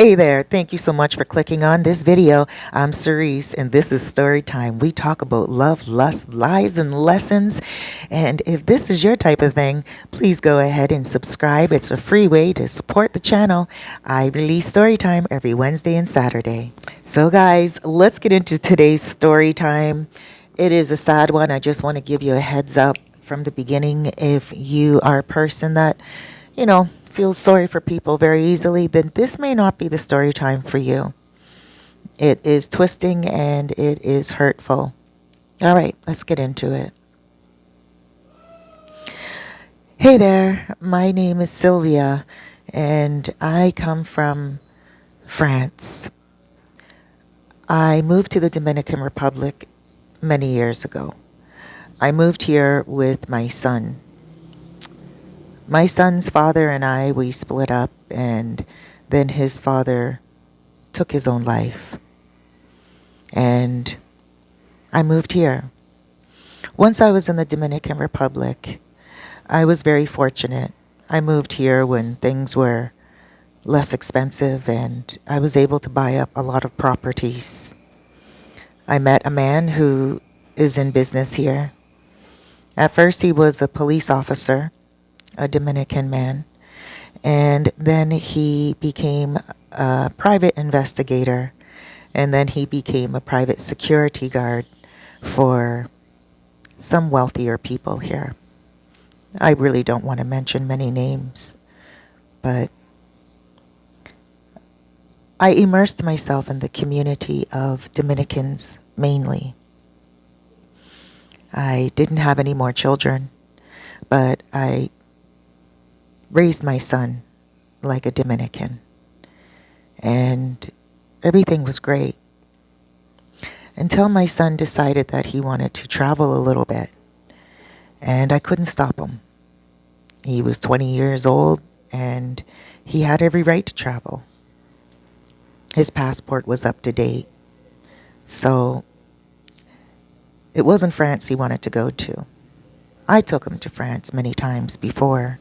Hey there, thank you so much for clicking on this video. I'm Cerise and this is Story Time. We talk about love, lust, lies, and lessons. And if this is your type of thing, please go ahead and subscribe. It's a free way to support the channel. I release Story Time every Wednesday and Saturday. So guys, let's get into today's Story Time. It is a sad one. I just want to give you a heads up from the beginning. If you are a person that, feels sorry for people very easily, then this may not be the story time for you. It is twisting and it is hurtful. All right, let's get into it. Hey there, my name is Sylvia and I come from France. I moved to the Dominican Republic many years ago. I moved here with my son. My son's father and we split up, and then his father took his own life. And I moved here. Once I was in the Dominican Republic, I was very fortunate. I moved here when things were less expensive, and I was able to buy up a lot of properties. I met a man who is in business here. At first, he was a police officer, a Dominican man, and then he became a private investigator, and then he became a private security guard for some wealthier people here. I really don't want to mention many names, but I immersed myself in the community of Dominicans mainly. I didn't have any more children, but I raised my son like a Dominican, and everything was great until my son decided that he wanted to travel a little bit, and I couldn't stop him. He was 20 years old and he had every right to travel. His passport was up to date, so it wasn't France he wanted to go to. I took him to France many times before.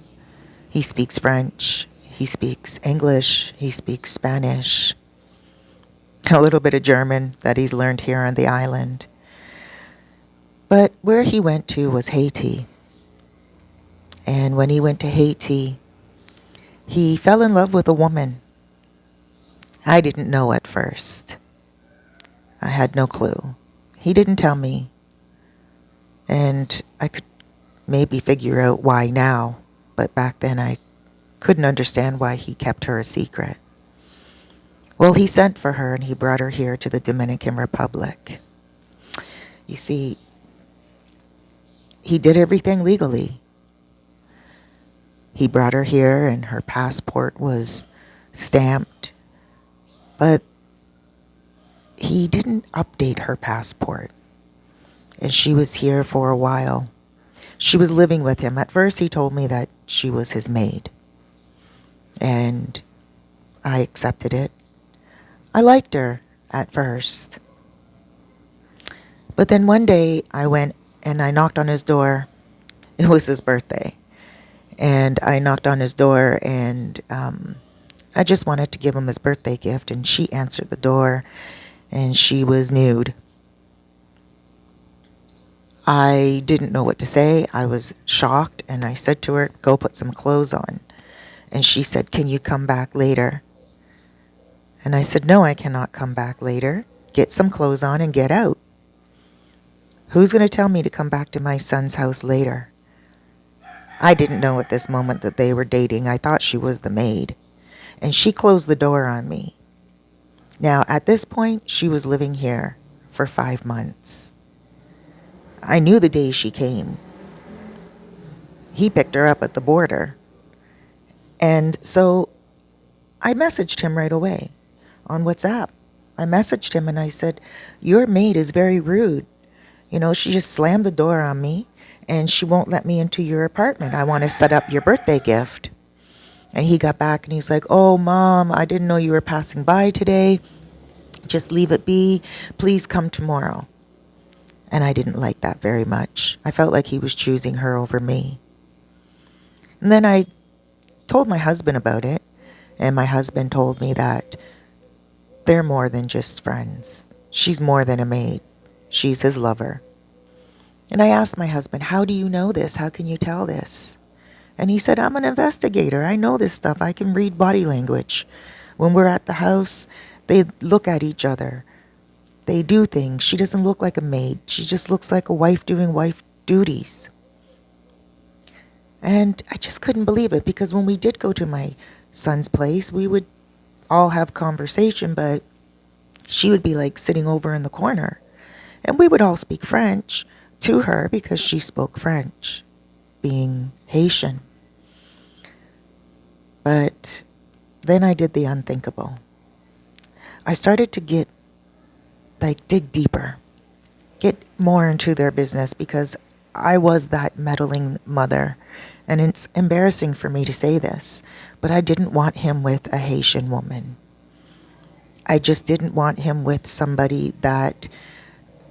He speaks French, he speaks English, he speaks Spanish, a little bit of German that he's learned here on the island. But where he went to was Haiti. And when he went to Haiti, he fell in love with a woman. I didn't know at first. I had no clue. He didn't tell me. And I could maybe figure out why now. But back then I couldn't understand why he kept her a secret. Well, he sent for her and he brought her here to the Dominican Republic. You see, he did everything legally. He brought her here and her passport was stamped, but he didn't update her passport. And she was here for a while. She was living with him. At first, he told me that she was his maid. And I accepted it. I liked her at first. But then one day, I went and I knocked on his door. It was his birthday. And I knocked on his door and I just wanted to give him his birthday gift. And she answered the door and she was nude. I didn't know what to say. I was shocked, and I said to her, go put some clothes on. And she said, can you come back later? And I said, no, I cannot come back later. Get some clothes on and get out. Who's going to tell me to come back to my son's house later? I didn't know at this moment that they were dating. I thought she was the maid. And she closed the door on me. Now, at this point, she was living here for 5 months. I knew the day she came. He picked her up at the border. And so I messaged him right away on WhatsApp. I messaged him and I said, your maid is very rude. She just slammed the door on me and she won't let me into your apartment. I want to set up your birthday gift. And he got back and he's like, oh, Mom, I didn't know you were passing by today. Just leave it be. Please come tomorrow. And I didn't like that very much. I felt like he was choosing her over me. And then I told my husband about it. And my husband told me that they're more than just friends. She's more than a maid. She's his lover. And I asked my husband, how do you know this? How can you tell this? And he said, I'm an investigator. I know this stuff. I can read body language. When we're at the house, they look at each other. They do things. She doesn't look like a maid. She just looks like a wife doing wife duties. And I just couldn't believe it, because when we did go to my son's place, we would all have conversation, but she would be like sitting over in the corner. And we would all speak French to her because she spoke French, being Haitian. But then I did the unthinkable. I started to dig deeper, get more into their business, because I was that meddling mother. And it's embarrassing for me to say this, but I didn't want him with a Haitian woman. I just didn't want him with somebody that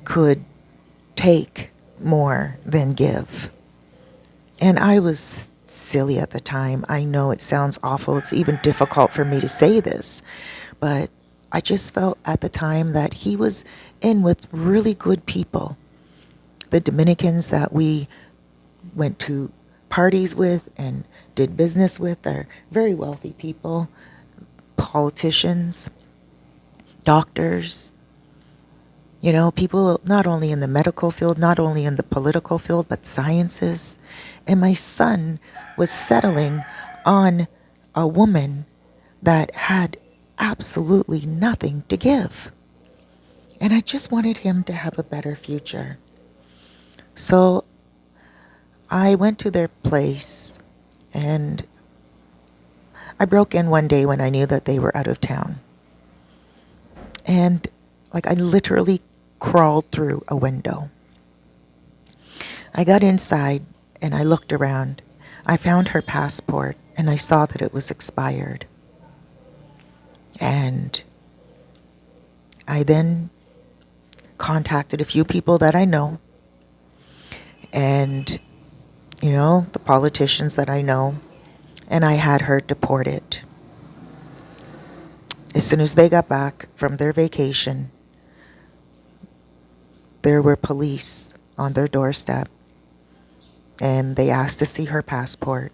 could take more than give. And I was silly at the time. I know it sounds awful. It's even difficult for me to say this, but I just felt at the time that he was in with really good people. The Dominicans that we went to parties with and did business with are very wealthy people, politicians, doctors, people not only in the medical field, not only in the political field, but sciences. And my son was settling on a woman that had absolutely nothing to give. And I just wanted him to have a better future. So I went to their place, and I broke in one day when I knew that they were out of town. And I literally crawled through a window. I got inside and I looked around. I found her passport and I saw that it was expired. And I then contacted a few people that I know, and the politicians that I know, and I had her deported. As soon as they got back from their vacation, there were police on their doorstep, and they asked to see her passport,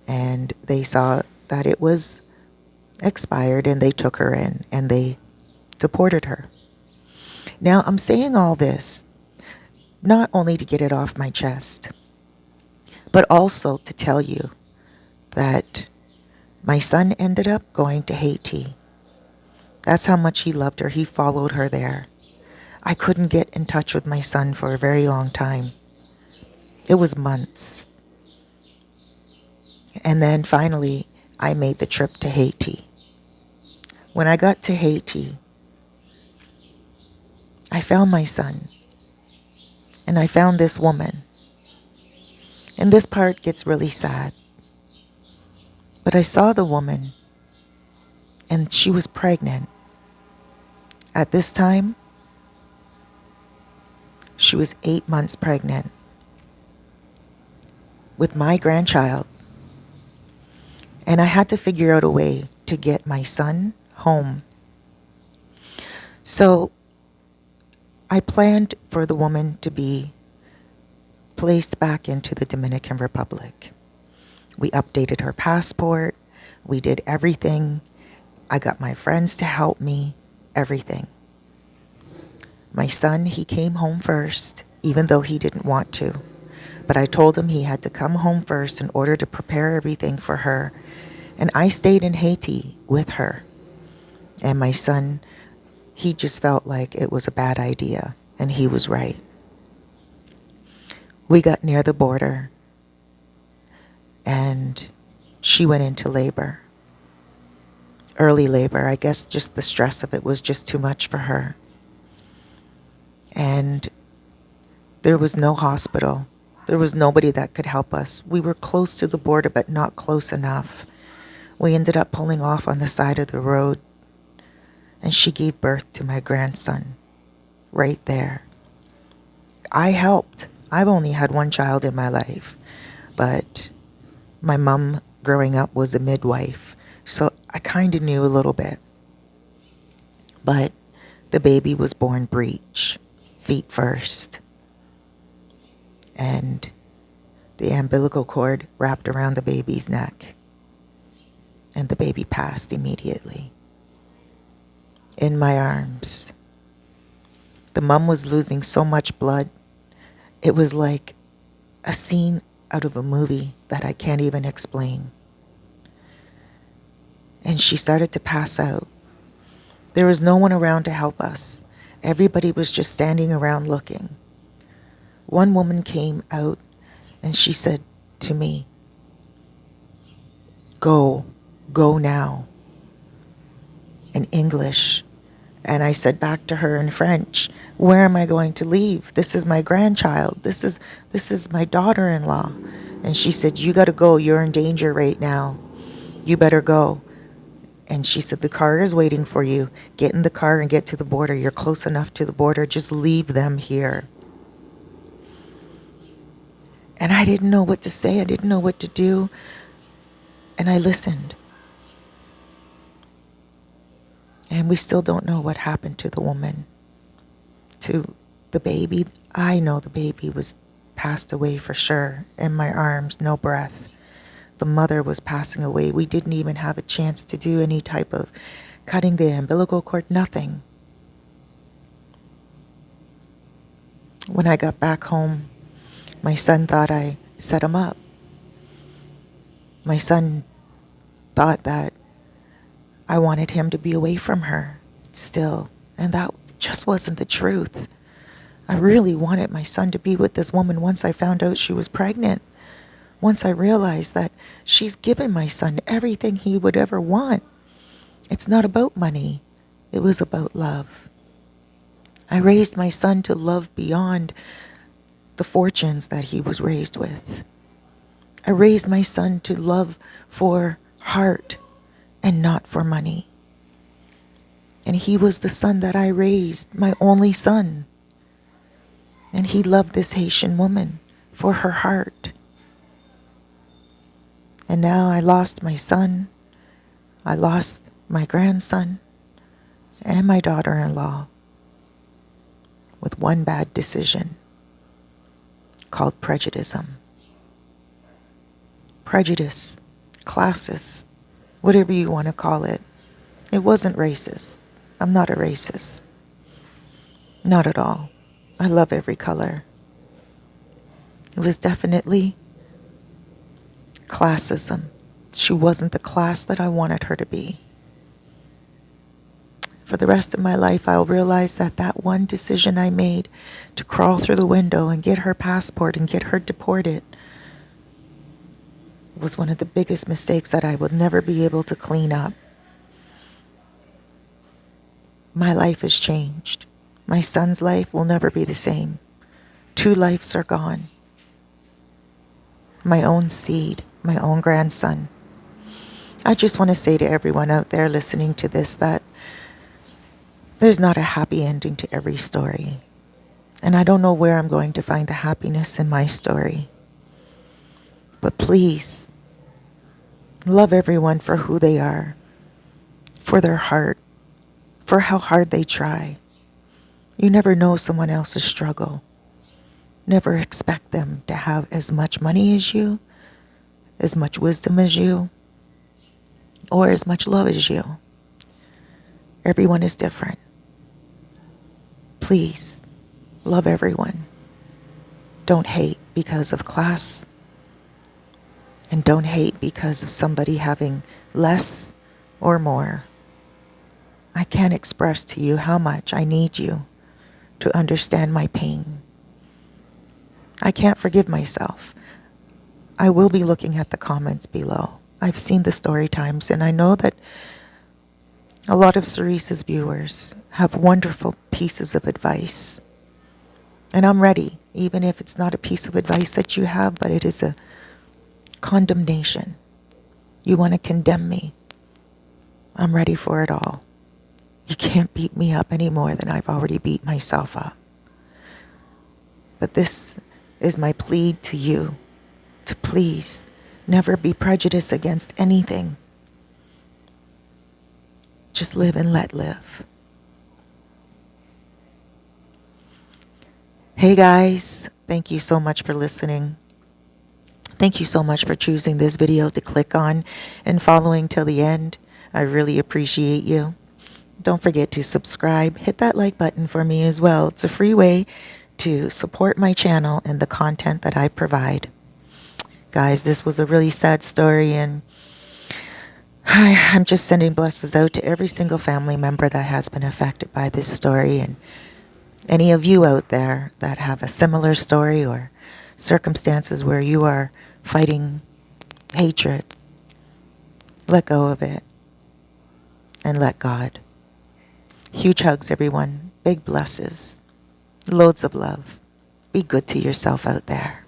and they saw that it was expired, and they took her in and they deported her. Now, I'm saying all this not only to get it off my chest, but also to tell you that my son ended up going to Haiti. That's how much he loved her. He followed her there. I couldn't get in touch with my son for a very long time. It was months. And then finally, I made the trip to Haiti. When I got to Haiti, I found my son. And I found this woman. And this part gets really sad. But I saw the woman, and she was pregnant. At this time, she was 8 months pregnant with my grandchild. And I had to figure out a way to get my son home. So I planned for the woman to be placed back into the Dominican Republic. We updated her passport. We did everything. I got my friends to help me, everything. My son, he came home first, even though he didn't want to. But I told him he had to come home first in order to prepare everything for her. And I stayed in Haiti with her. And my son, he just felt like it was a bad idea, and he was right. We got near the border, and she went into labor. Early labor. I guess just the stress of it was just too much for her. And there was no hospital. There was nobody that could help us. We were close to the border, but not close enough. We ended up pulling off on the side of the road, and she gave birth to my grandson right there. I helped. I've only had one child in my life, but my mom growing up was a midwife, so I kind of knew a little bit. But the baby was born breech, feet first. And the umbilical cord wrapped around the baby's neck. And the baby passed immediately. In my arms. The mom was losing so much blood. It was like a scene out of a movie that I can't even explain. And she started to pass out. There was no one around to help us. Everybody was just standing around looking. One woman came out and she said to me, go now, in English. And I said back to her in French, where am I going to leave? This is my grandchild. This is my daughter-in-law. And she said, you got to go. You're in danger right now. You better go. And she said, the car is waiting for you. Get in the car and get to the border. You're close enough to the border. Just leave them here. And I didn't know what to say. I didn't know what to do. And I listened. And we still don't know what happened to the woman. To the baby. I know the baby was passed away for sure. In my arms, no breath. The mother was passing away. We didn't even have a chance to do any type of cutting the umbilical cord, nothing. When I got back home, my son thought I set him up. My son thought that I wanted him to be away from her still, and that just wasn't the truth. I really wanted my son to be with this woman once I found out she was pregnant. Once I realized that she's given my son everything he would ever want. It's not about money. It was about love. I raised my son to love beyond the fortunes that he was raised with. I raised my son to love for heart and not for money. And he was the son that I raised, my only son. And he loved this Haitian woman for her heart. And now I lost my son, I lost my grandson, and my daughter-in-law with one bad decision called prejudice. Prejudice, classist, whatever you want to call it. It wasn't racist. I'm not a racist. Not at all. I love every color. It was definitely classism. She wasn't the class that I wanted her to be. For the rest of my life, I'll realize that that one decision I made to crawl through the window and get her passport and get her deported was one of the biggest mistakes that I would never be able to clean up. My life has changed. My son's life will never be the same. 2 lives are gone. My own seed, my own grandson. I just want to say to everyone out there listening to this that there's not a happy ending to every story. And I don't know where I'm going to find the happiness in my story. But please, love everyone for who they are, for their heart, for how hard they try. You never know someone else's struggle. Never expect them to have as much money as you, as much wisdom as you, or as much love as you. Everyone is different. Please, love everyone. Don't hate because of class. And don't hate because of somebody having less or more. I can't express to you how much I need you to understand my pain. I can't forgive myself. I will be looking at the comments below. I've seen the story times, and I know that a lot of Cerise's viewers have wonderful pieces of advice. And I'm ready, even if it's not a piece of advice that you have, but it is a condemnation. You want to condemn me. I'm ready for it all. You can't beat me up any more than I've already beat myself up. But this is my plea to you, to please never be prejudiced against anything. Just live and let live. Hey guys, thank you so much for listening. Thank you so much for choosing this video to click on and following till the end. I really appreciate you. Don't forget to subscribe. Hit that like button for me as well. It's a free way to support my channel and the content that I provide. Guys, this was a really sad story, and I'm just sending blessings out to every single family member that has been affected by this story, and any of you out there that have a similar story or circumstances where you are fighting hatred, let go of it and let God. Huge hugs, everyone. Big blesses. Loads of love. Be good to yourself out there.